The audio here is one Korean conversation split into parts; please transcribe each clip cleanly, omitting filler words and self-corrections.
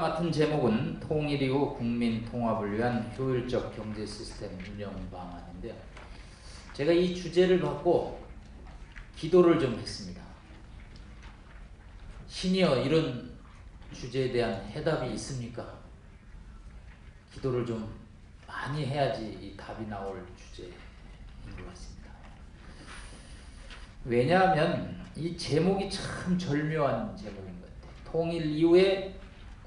맡은 제목은 통일 이후 국민 통합을 위한 효율적 경제 시스템 운영 방안인데요. 제가 이 주제를 갖고 기도를 좀 했습니다. 신이여, 이런 주제에 대한 해답이 있습니까? 기도를 좀 많이 해야지 이 답이 나올 주제인 것 같습니다. 왜냐하면 이 제목이 참 절묘한 제목인 것 같아요. 통일 이후에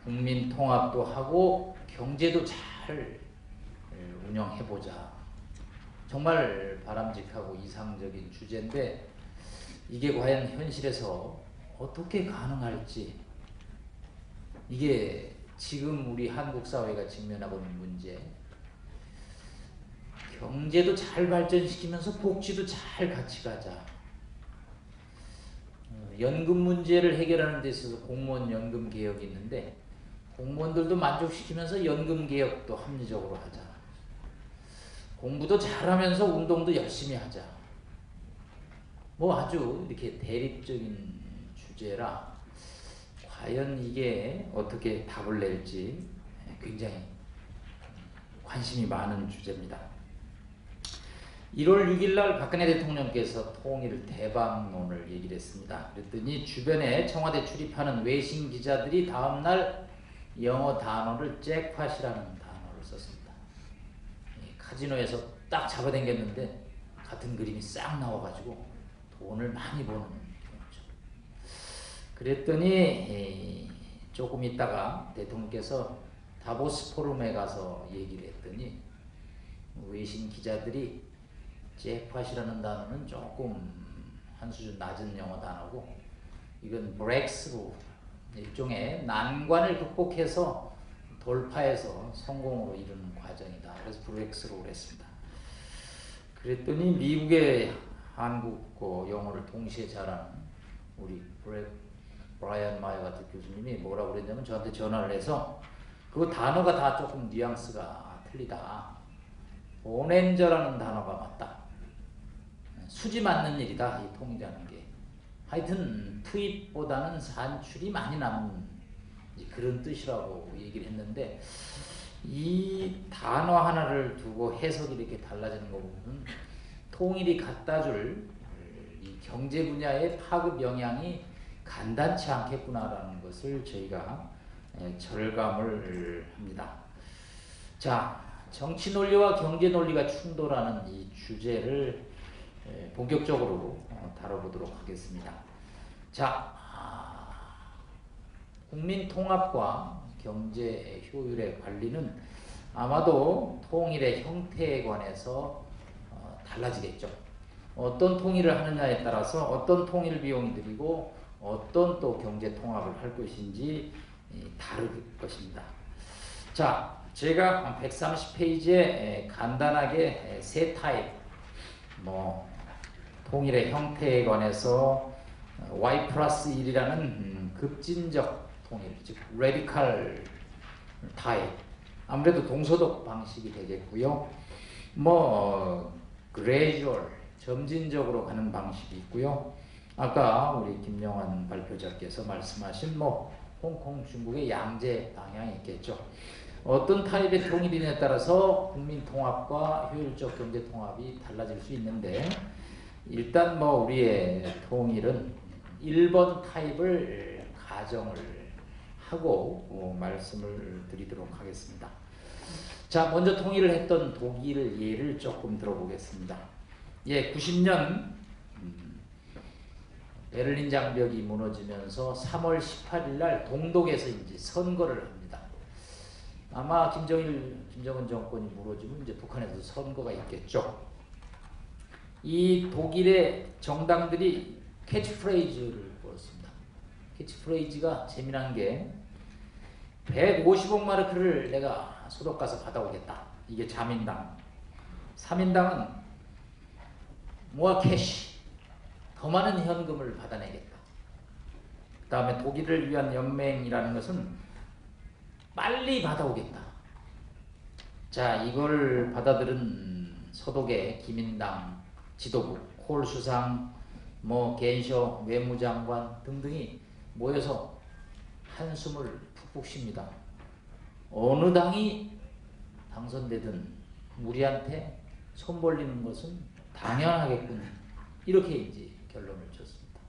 국민 통합도 하고 경제도 잘 운영해보자. 정말 바람직하고 이상적인 주제인데 이게 과연 현실에서 어떻게 가능할지, 이게 지금 우리 한국 사회가 직면하고 있는 문제, 경제도 잘 발전시키면서 복지도 잘 같이 가자. 연금 문제를 해결하는 데 있어서 공무원 연금 개혁이 있는데 공무원들도 만족시키면서 연금 개혁도 합리적으로 하자. 공부도 잘하면서 운동도 열심히 하자. 뭐 아주 이렇게 대립적인 주제라 과연 이게 어떻게 답을 낼지 굉장히 관심이 많은 주제입니다. 1월 6일 날 박근혜 대통령께서 통일 대방론을 얘기를 했습니다. 그랬더니 주변에 청와대 출입하는 외신 기자들이 다음날 영어 단어를 잭팟이라는 단어를 썼습니다. 카지노에서 딱 잡아당겼는데 같은 그림이 싹 나와가지고 돈을 많이 버는 경우죠. 그랬더니 조금 있다가 대통령께서 다보스 포럼에 가서 얘기를 했더니 외신 기자들이 잭팟이라는 단어는 조금 한 수준 낮은 영어 단어고 이건 브렉스루, 일종의 난관을 극복해서 돌파해서 성공으로 이루는 과정이다. 그래서 브렉스루를 했습니다. 그랬더니 미국의 한국어 영어를 동시에 잘하는 우리 브라이언 마이어 같은 교수님이 뭐라고 그랬냐면 저한테 전화를 해서 그 단어가 다 조금 뉘앙스가 틀리다. 보낸저라는 단어가 맞다. 수지 맞는 일이다. 이 통일이라는 게. 하여튼 투입보다는 산출이 많이 남은 그런 뜻이라고 얘기를 했는데 이 단어 하나를 두고 해석이 이렇게 달라지는 거 보면 통일이 갖다 줄 이 경제 분야의 파급 영향이 간단치 않겠구나라는 것을 저희가 절감을 합니다. 자, 정치 논리와 경제 논리가 충돌하는 이 주제를 본격적으로 다뤄보도록 하겠습니다. 자, 국민 통합과 경제 효율의 관리는 아마도 통일의 형태에 관해서 달라지겠죠. 어떤 통일을 하느냐에 따라서 어떤 통일 비용이 들이고 어떤 또 경제 통합을 할 것인지 다를 것입니다. 자, 제가 130페이지에 간단하게 세 타입, 통일의 형태에 관해서 Y 플러스 1이라는 급진적 통일, 즉 레디칼 타입, 아무래도 동서독 방식이 되겠고요. 그레이주얼, 점진적으로 가는 방식이 있고요. 아까 우리 김영환 발표자께서 말씀하신 홍콩, 중국의 양제 방향이 있겠죠. 어떤 타입의 통일이냐에 따라서 국민 통합과 효율적 경제 통합이 달라질 수 있는데 일단 우리의 통일은 1번 타입을 가정을 하고 말씀을 드리도록 하겠습니다. 자, 먼저 통일을 했던 독일 예를 조금 들어보겠습니다. 90년 베를린 장벽이 무너지면서 3월 18일 날 동독에서 이제 선거를 합니다. 아마 김정은 정권이 무너지면 이제 북한에도 선거가 있겠죠. 이 독일의 정당들이 캐치프레이즈를 걸었습니다. 캐치프레이즈가 재미난 게 150억 마르크를 내가 소독 가서 받아오겠다. 이게 자민당. 3인당은 모아 캐시, 더 많은 현금을 받아내겠다. 그 다음에 독일을 위한 연맹이라는 것은 빨리 받아오겠다. 자, 이걸 받아들은 서독의 기민당 지도부, 콜 수상, 겐셔 외무장관 등등이 모여서 한숨을 푹푹 쉽니다. 어느 당이 당선되든 우리한테 손 벌리는 것은 당연하겠군. 이렇게 이제 결론을 줬습니다.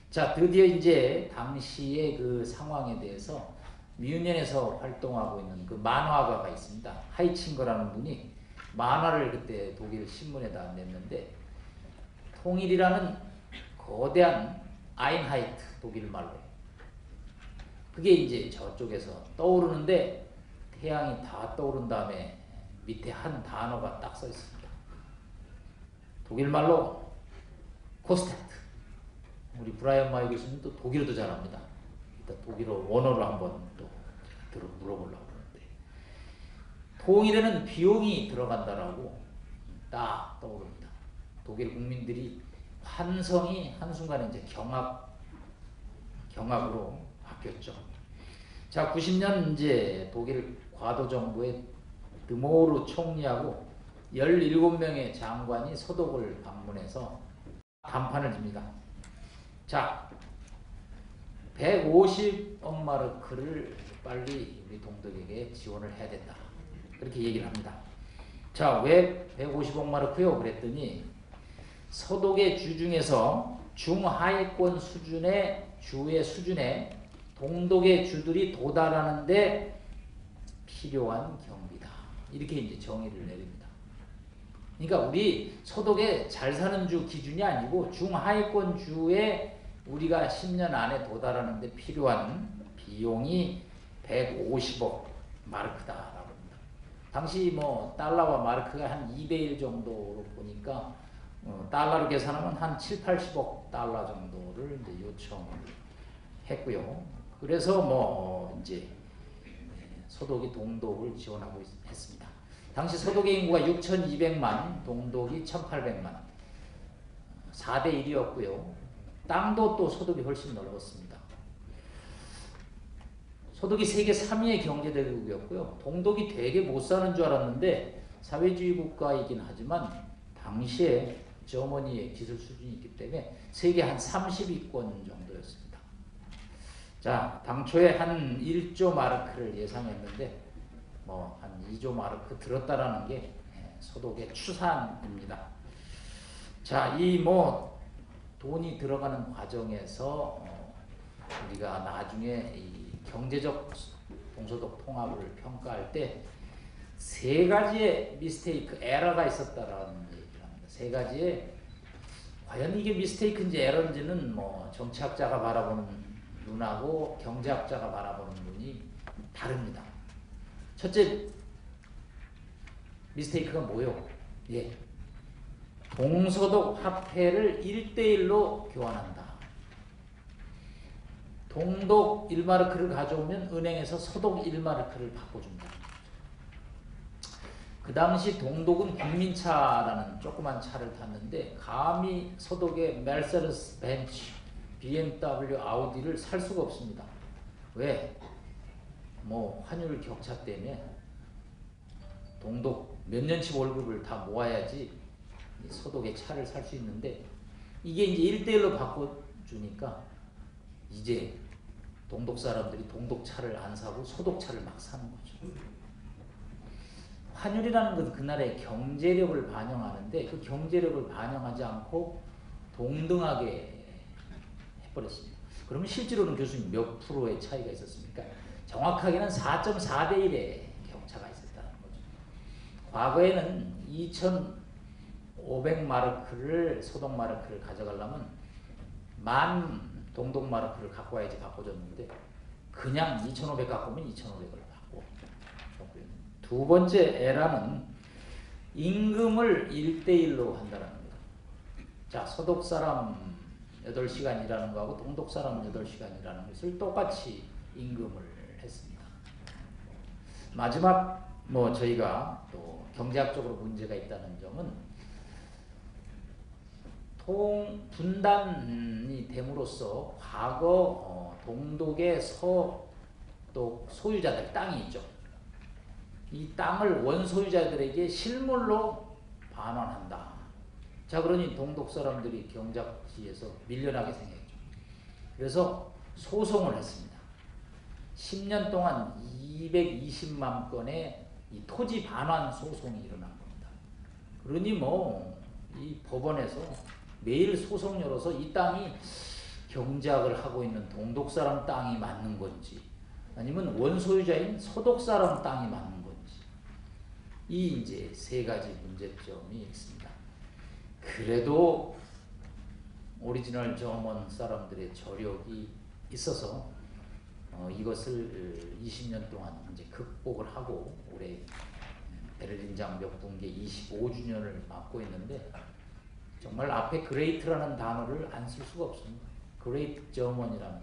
자, 드디어 이제 당시의 그 상황에 대해서 미운년에서 활동하고 있는 그 만화가가 있습니다. 하이칭거라는 분이 만화를 그때 독일 신문에다 냈는데, 통일이라는 거대한 아인하이트, 독일 말로 그게 이제 저쪽에서 떠오르는데, 태양이 다 떠오른 다음에 밑에 한 단어가 딱 써 있습니다. 독일 말로 코스타트. 우리 브라이언 마이 교수님 또 독일어도 잘합니다. 일단 독일어 원어를 한번 또 물어보려고 하는데, 통일에는 비용이 들어간다라고 딱 떠오릅니다. 독일 국민들이 환성이 한순간에 이제 경악으로 바뀌었죠. 자, 90년 이제 독일 과도 정부의 드모르 총리하고 17명의 장관이 서독을 방문해서 담판을 줍니다. 자, 150억 마르크를 빨리 우리 동독에게 지원을 해야 된다. 그렇게 얘기를 합니다. 자, 왜 150억 마르크요? 그랬더니 서독의 주 중에서 중하위권 수준의 주의 수준에 동독의 주들이 도달하는데 필요한 경비다. 이렇게 이제 정의를 내립니다. 그러니까 우리 서독에 잘 사는 주 기준이 아니고 중하위권 주에 우리가 10년 안에 도달하는데 필요한 비용이 150억 마르크다라고 합니다. 당시 뭐 달러와 마르크가 한 2대1 정도로 보니까 달러로 계산하면 한 7, 80억 달러 정도를 이제 요청을 했고요. 그래서 뭐 이제 서독이 동독을 지원하고 했습니다. 당시 서독의 인구가 6,200만, 동독이 1,800만, 4대 1이었고요. 땅도 또 서독이 훨씬 넓었습니다. 서독이 세계 3위의 경제대국이었고요. 동독이 되게 못 사는 줄 알았는데 사회주의 국가이긴 하지만 당시에 저머니의 기술 수준이 있기 때문에 세계 한 30위권 정도였습니다. 자, 당초에 한 1조 마르크를 예상했는데 뭐 한 2조 마르크 들었다라는 게 서독의 추산입니다. 자, 이 뭐 돈이 들어가는 과정에서 우리가 나중에 이 경제적 동서독 통합을 평가할 때 세 가지의 미스테이크, 에러가 있었다라는 얘기를 합니다. 세 가지의, 과연 이게 미스테이크인지 에러인지는 뭐 정치학자가 바라보는 눈하고 경제학자가 바라보는 눈이 다릅니다. 첫째 미스테이크가 뭐요? 예, 동서독 화폐를 1대1로 교환한다. 동독 1마르크를 가져오면 은행에서 서독 1마르크를 바꿔준다. 그 당시 동독은 국민차라는 조그만 차를 탔는데 감히 서독의 메르세데스 벤츠, BMW, 아우디를 살 수가 없습니다. 왜? 뭐 환율 격차 때문에 동독 몇 년치 월급을 다 모아야지 서독의 차를 살 수 있는데, 이게 이제 1대1로 바꿔주니까 이제 동독 사람들이 동독 차를 안 사고 서독 차를 막 사는 거죠. 환율이라는 건 그 나라의 경제력을 반영하는데 그 경제력을 반영하지 않고 동등하게 해버렸습니다. 그러면 실제로는 교수님 몇 프로의 차이가 있었습니까? 정확하게는 4.4대 1의 격차가 있었다는 거죠. 과거에는 2,500마르크를 서독 마르크를 가져가려면 10,000 동독 마르크를 갖고 와야지 바꿔줬는데 그냥 2,500 갖고 오면 2,500을 바꿔줬고요. 두 번째 에라는 임금을 1대1로 한다는 겁니다. 자, 서독 사람 8시간 일하는 거하고 동독 사람 8시간 일하는 것을 똑같이 임금을 했습니다. 마지막 뭐 저희가 또 경제학적으로 문제가 있다는 점은 분단이 됨으로써 과거 동독의 서독 소유자들 땅이 있죠. 이 땅을 원소유자들에게 실물로 반환한다. 자, 그러니 동독 사람들이 경작지에서 밀려나게 생겼죠. 그래서 소송을 했습니다. 10년 동안 220만 건의 이 토지 반환 소송이 일어난 겁니다. 그러니 뭐 이 법원에서 매일 소송 열어서 이 땅이 경작을 하고 있는 동독 사람 땅이 맞는 건지 아니면 원소유자인 소독 사람 땅이 맞는 건지 이 이제 세 가지 문제점이 있습니다. 그래도 오리지널 점원 사람들의 저력이 있어서 이것을 20년 동안 이제 극복을 하고 올해 베를린 장벽 붕괴 25주년을 맞고 있는데 정말 앞에 그레이트라는 단어를 안 쓸 수가 없습니다. 그레이트 저먼이라는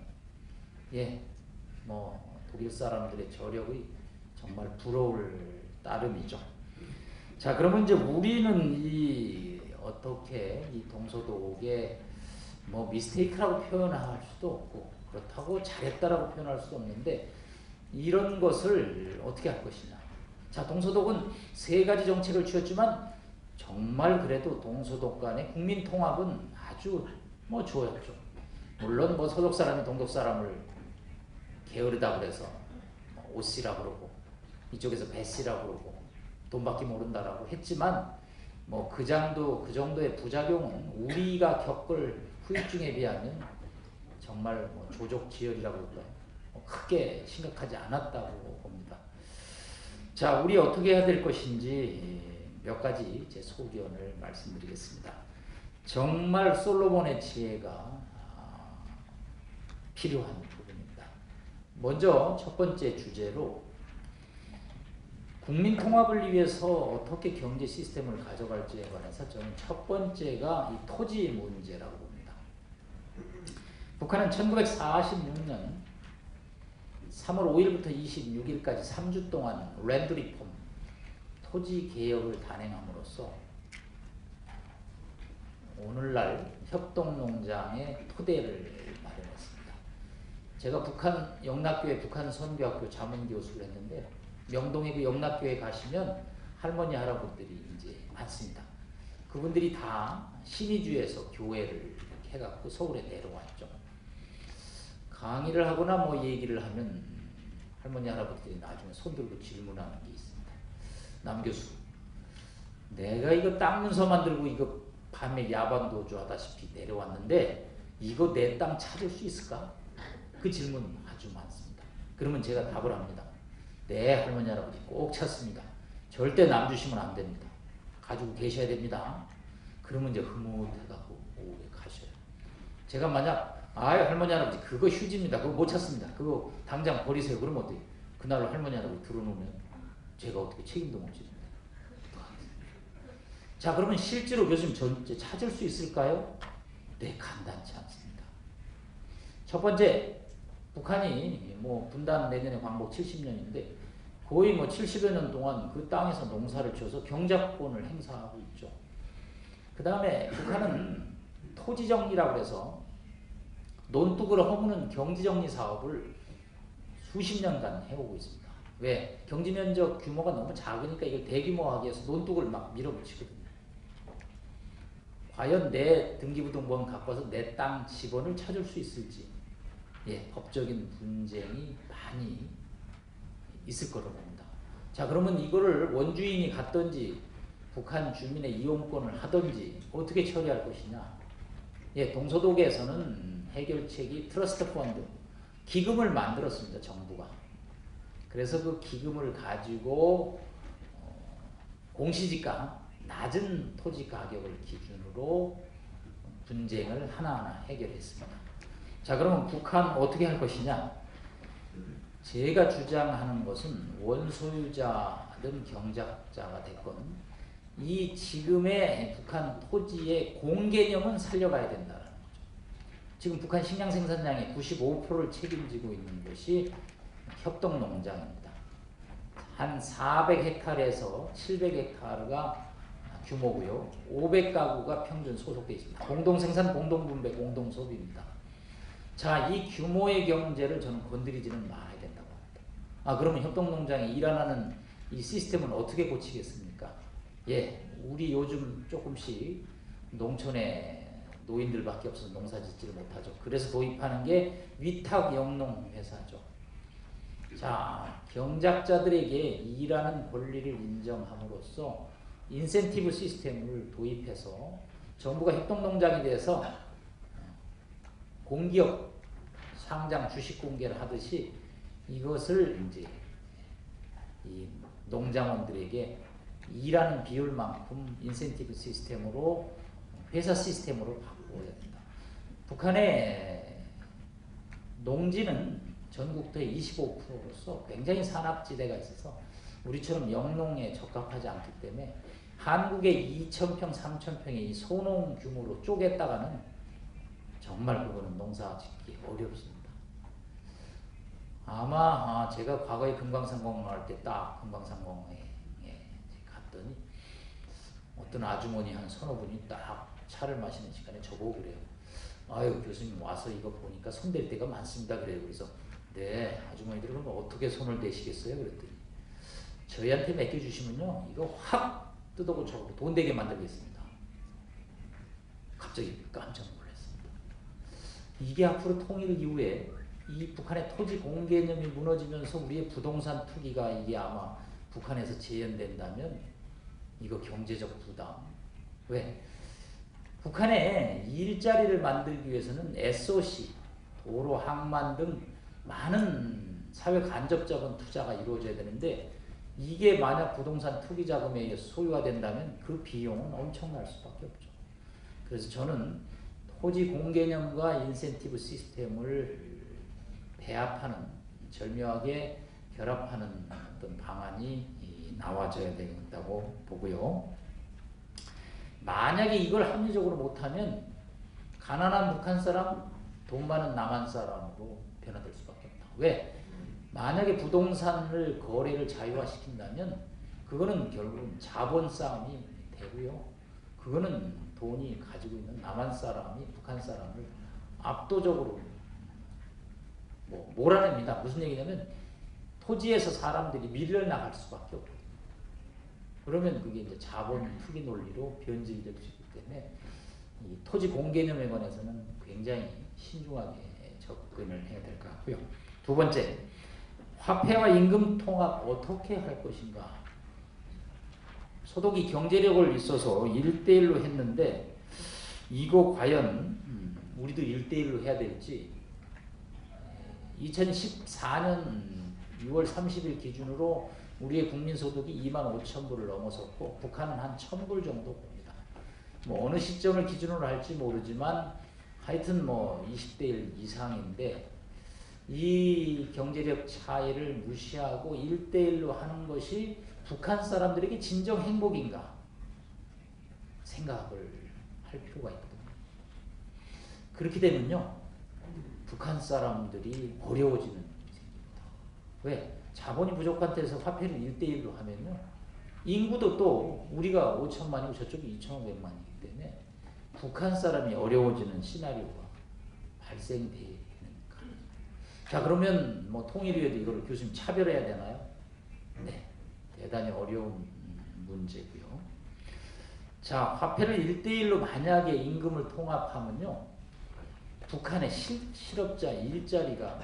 뭐 독일 사람들의 저력이 정말 부러울 따름이죠. 자, 그러면 이제 우리는 어떻게 이 동서독의 뭐 미스테이크라고 표현할 수도 없고 그렇다고 잘했다라고 표현할 수도 없는데 이런 것을 어떻게 할 것이냐. 자, 동서독은 세 가지 정책을 취했지만 정말 그래도 동서독 간의 국민 통합은 아주 뭐 좋았죠. 물론 뭐 서독 사람이 동독 사람을 게으르다 그래서 오씨라 그러고 이쪽에서 배씨라 그러고 돈밖에 모른다라고 했지만 뭐 그 정도의 부작용은 우리가 겪을 후유증에 비하면 정말 뭐 조족지혈이라고 할까요? 크게 심각하지 않았다고 봅니다. 자, 우리 어떻게 해야 될 것인지 몇 가지 제 소견을 말씀드리겠습니다. 정말 솔로몬의 지혜가 필요한 부분입니다. 먼저 첫 번째 주제로 국민 통합을 위해서 어떻게 경제 시스템을 가져갈지에 관해서 저는 첫 번째가 이 토지 문제라고 봅니다. 북한은 1946년 3월 5일부터 26일까지 3주 동안 랜드 리폼, 토지 개혁을 단행함으로써 오늘날 협동농장의 토대를 마련했습니다. 제가 북한 영락교회 북한 선교학교 자문교수를 했는데 명동의 그 영락교회 가시면 할머니 할아버지들이 이제 많습니다. 그분들이 다 신의주에서 교회를 이렇게 해갖고 서울에 내려왔죠. 강의를 하거나 뭐 얘기를 하면 할머니 할아버지들이 나중에 손들고 질문하는 게 있습니다. 남 교수, 내가 이거 땅 문서 만들고 이거 밤에 야반 도주하다시피 내려왔는데 이거 내 땅 찾을 수 있을까? 그 질문 아주 많습니다. 그러면 제가 답을 합니다. 네, 할머니 할아버지 꼭 찾습니다. 절대 남 주시면 안 됩니다. 가지고 계셔야 됩니다. 그러면 이제 흐뭇해갖고 오후에 가셔요. 제가 만약 할머니 할아버지 그거 휴지입니다. 그거 못 찾습니다. 그거 당장 버리세요. 그러면 어때요? 그날로 할머니 할아버지 들어놓으면 제가 어떻게 책임도 못 집니다. 자, 그러면 실제로 교수님 저 찾을 수 있을까요? 네, 간단치 않습니다. 첫 번째, 북한이 뭐 분단 내년에 광복 70년인데 거의 뭐 70여 년 동안 그 땅에서 농사를 지어서 경작권을 행사하고 있죠. 그 다음에 북한은 토지정리라고 해서 논둑을 허무는 경지정리 사업을 수십 년간 해오고 있습니다. 왜? 경지면적 규모가 너무 작으니까 이걸 대규모하게 해서 논둑을 막 밀어붙이거든요. 과연 내 등기부등본 갖고 와서 내 땅 지번을 찾을 수 있을지 법적인 분쟁이 많이 있을 거라고 봅니다. 자, 그러면 이거를 원주인이 갖든지 북한 주민의 이용권을 하든지 어떻게 처리할 것이냐. 동서독에서는 해결책이 트러스트 펀드, 기금을 만들었습니다. 정부가. 그래서 그 기금을 가지고 공시지가 낮은 토지 가격을 기준으로 분쟁을 하나하나 해결했습니다. 자, 그러면 북한 어떻게 할 것이냐? 제가 주장하는 것은 원소유자든 경작자가 됐건 이 지금의 북한 토지의 공개념은 살려가야 된다는 거죠. 지금 북한 식량 생산량의 95%를 책임지고 있는 것이 협동농장입니다. 한 400헥타르에서 700헥타르가 규모고요. 500가구가 평균 소속되어 있습니다. 공동생산, 공동분배, 공동소비입니다. 자, 이 규모의 경제를 저는 건드리지는 말아야 된다고 합니다. 그러면 협동농장이 일어나는 이 시스템은 어떻게 고치겠습니까? 우리 요즘 조금씩 농촌에 노인들밖에 없어서 농사 짓지를 못하죠. 그래서 도입하는 게 위탁 영농 회사죠. 자, 경작자들에게 일하는 권리를 인정함으로써 인센티브 시스템을 도입해서 정부가 협동농장에 대해서 공기업 상장 주식 공개를 하듯이 이것을 이제 이 농장원들에게 일하는 비율만큼 인센티브 시스템으로 회사 시스템으로 바꾸어야 된다. 북한의 농지는 전국토의 25%로서 굉장히 산악지대가 있어서 우리처럼 영농에 적합하지 않기 때문에 한국의 2,000평, 3,000평의 이 소농 규모로 쪼갰다가는 정말 그거는 농사 짓기 어렵습니다. 아마 제가 과거에 금강산공원 할 때 딱 금강산공원에 갔더니 어떤 아주머니 한 서너 분이 딱 차를 마시는 시간에 저보고 그래요. 아유 교수님 와서 이거 보니까 손댈 데가 많습니다. 그래요. 그래서 네 아주머니들은 그럼 어떻게 손을 대시겠어요? 그랬더니 저희한테 맡겨주시면요 이거 확 뜯어고쳐 돈 되게 만들겠습니다. 갑자기 깜짝 놀랐습니다. 이게 앞으로 통일 이후에 이 북한의 토지 공개념이 무너지면서 우리의 부동산 투기가 이게 아마 북한에서 재현된다면 이거 경제적 부담. 왜? 북한에 일자리를 만들기 위해서는 SOC, 도로, 항만 등 많은 사회 간접 자본 투자가 이루어져야 되는데 이게 만약 부동산 투기 자금에 의해서 소유가 된다면 그 비용은 엄청날 수밖에 없죠. 그래서 저는 토지 공개념과 인센티브 시스템을 배합하는, 절묘하게 결합하는 어떤 방안이 나와줘야 된다고 보고요. 만약에 이걸 합리적으로 못하면 가난한 북한 사람, 돈 많은 남한 사람으로 변화될 수밖에 없다. 왜? 만약에 부동산을 거래를 자유화시킨다면 그거는 결국은 자본 싸움이 되고요. 그거는 돈이 가지고 있는 남한 사람이 북한 사람을 압도적으로 몰아냅니다. 무슨 얘기냐면 토지에서 사람들이 밀려나갈 수밖에 없거든요. 그러면 그게 이제 자본 투기 논리로 변질될 수 있기 때문에 이 토지 공개념에 관해서는 굉장히 신중하게 접근을 해야 될 것 같고요. 두 번째, 화폐와 임금 통합 어떻게 할 것인가. 소득이 경제력을 있어서 1대1로 했는데 이거 과연 우리도 1대1로 해야 될지 2014년 6월 30일 기준으로 우리의 국민소득이 25,000불을 넘어섰고 북한은 한 1,000불 정도 봅니다. 뭐 어느 시점을 기준으로 할지 모르지만 하여튼 뭐 20대 1 이상인데 이 경제력 차이를 무시하고 1대 1로 하는 것이 북한 사람들에게 진정 행복인가 생각을 할 필요가 있거든요. 그렇게 되면요 북한 사람들이 어려워지는 일이 생깁니다. 왜? 자본이 부족한 데서 화폐를 1대 1로 하면요 인구도 또 우리가 5천만이고 저쪽이 2,500만이기 때문에 북한 사람이 어려워지는 시나리오가 발생되는 거예요. 자 그러면 뭐 통일위에도 이거를 교수님 차별해야 되나요? 네, 대단히 어려운 문제고요. 자 화폐를 1대 1로 만약에 임금을 통합하면요 북한의 실업자 일자리가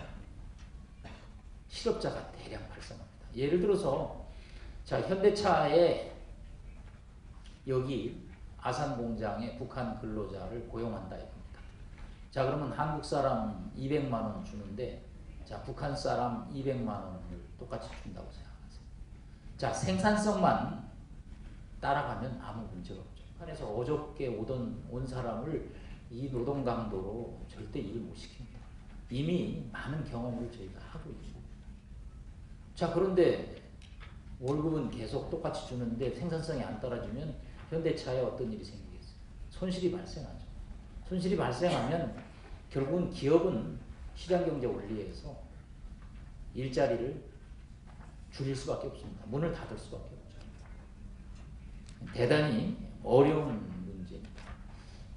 실업자가 대량 발생합니다. 예를 들어서 자 현대차에 여기 아산 공장에 북한 근로자를 고용한다 이겁니다. 자 그러면 한국 사람 200만 원 주는데 자 북한 사람 200만 원을 똑같이 준다고 생각하세요. 자 생산성만 따라가면 아무 문제가 없죠. 북한에서 어저께 온 사람을 이 노동 강도로 절대 일 못 시킵니다. 이미 많은 경험을 저희가 하고 있습니다. 자 그런데 월급은 계속 똑같이 주는데 생산성이 안 떨어지면 현대차에 어떤 일이 생기겠어요? 손실이 발생하죠. 손실이 발생하면 결국은 기업은 시장경제 원리에서 일자리를 줄일 수밖에 없습니다. 문을 닫을 수밖에 없죠. 대단히 어려운 문제입니다.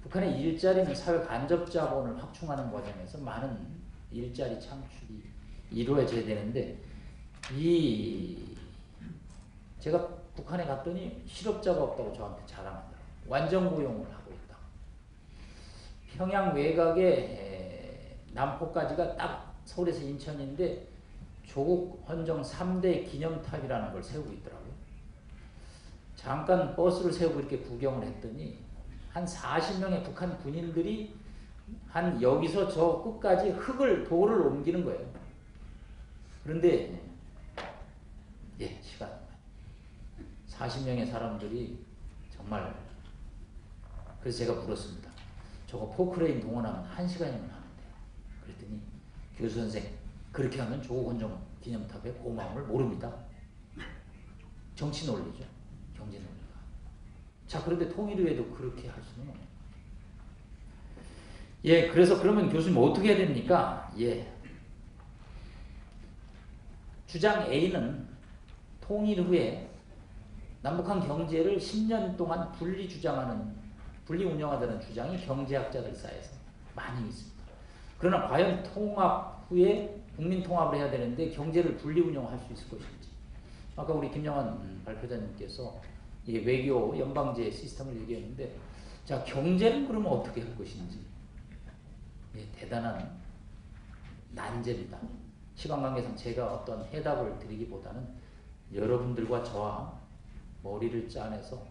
북한의 일자리는 사회 간접 자본을 확충하는 과정에서 많은 일자리 창출이 이루어져야 되는데 제가 북한에 갔더니 실업자가 없다고 저한테 자랑하더라고요. 완전 고용을 하고 있다. 평양 외곽에 남포까지가 딱 서울에서 인천인데 조국 헌정 3대 기념탑이라는 걸 세우고 있더라고요. 잠깐 버스를 세우고 이렇게 구경을 했더니 한 40명의 북한 군인들이 한 여기서 저 끝까지 돌을 옮기는 거예요. 그런데 시간 40명의 사람들이 정말, 그래서 제가 물었습니다. 저거 포크레인 동원하면 1시간이면 하는데. 그랬더니 교수 선생, 그렇게 하면 조국 헌정 기념탑의 고마움을 모릅니다. 정치 논리죠. 경제 논리가. 자, 그런데 통일위에도 그렇게 할 수는 없네요. 그래서 그러면 교수님 어떻게 해야 됩니까? 주장 A는 통일 후에 남북한 경제를 10년 동안 분리 운영하자는 주장이 경제학자들 사이에서 많이 있습니다. 그러나 과연 통합 후에 국민 통합을 해야 되는데 경제를 분리 운영할 수 있을 것인지. 아까 우리 김영환 발표자님께서 외교 연방제 시스템을 얘기했는데, 자, 경제는 그러면 어떻게 할 것인지. 대단한 난제입니다. 시간 관계상 제가 어떤 해답을 드리기보다는 여러분들과 저와 머리를 짜내서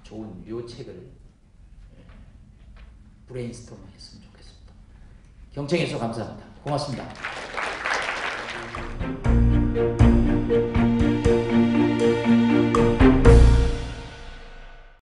좋은 묘책을 브레인스토밍 했으면 좋겠습니다. 경청해 주셔서 감사합니다. 고맙습니다.